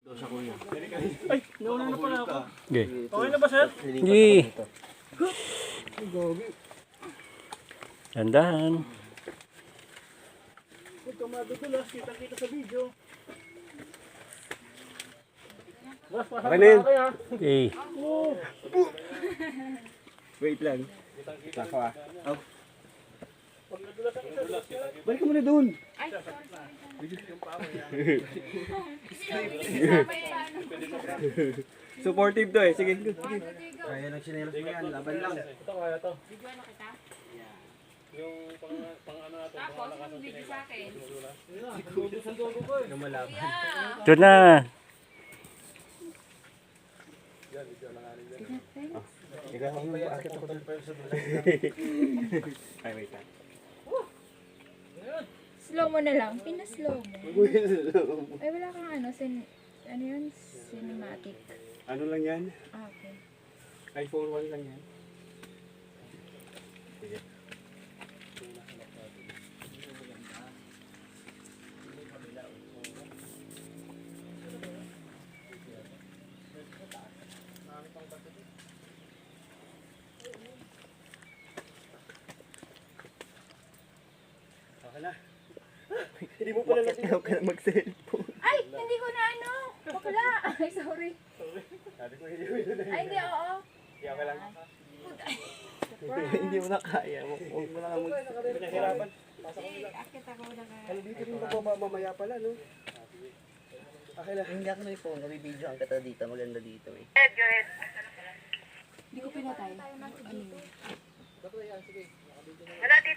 Ay, nauna na pala ako. Okay. Okay na ba, sir? Hindi. Dandahan. Huwag ka madudulas, kita-kita sa video. Boss, pasok Okay na yun. na kayo, ha? Okay. Wait lang. Ako ah. Oh. Pag nadulas ang isa, Balik ka muna doon. Ay, sorry. Supportive to eh. Sige, sige. Kaya ng sinelas mo yan, laban lang. ito kaya to. Video ano kita? Yung pang ano natin. Tapos, yung video sa akin. Lumalaban. Ito na. Ikaw ako akit ako doon. Ay, wait lang. Slow mo na lang. Pinaslow mo. Ay, wala kang ano. Ano yun? Cinematic. Ano lang yan? Ah, okay. iPhone 1 lang yan. Sige. Okay na. Hindi mo pala natin ka mag-cellphone. Ay! Hindi ko na ano! Bakla! Ay, sorry. Sabi ko hindi mo yun. Ay, hindi, oo. Hindi okay lang. Hindi mo na kaya. Huwag mo na nga Pinahirapan. Akit ako na ka. Ano dito rin ba mamaya pala, no? Okay na. Hindi ako may phone. Nabibidyo ang kata dito. Maganda dito eh. Hindi ko pinatay. Ano yun?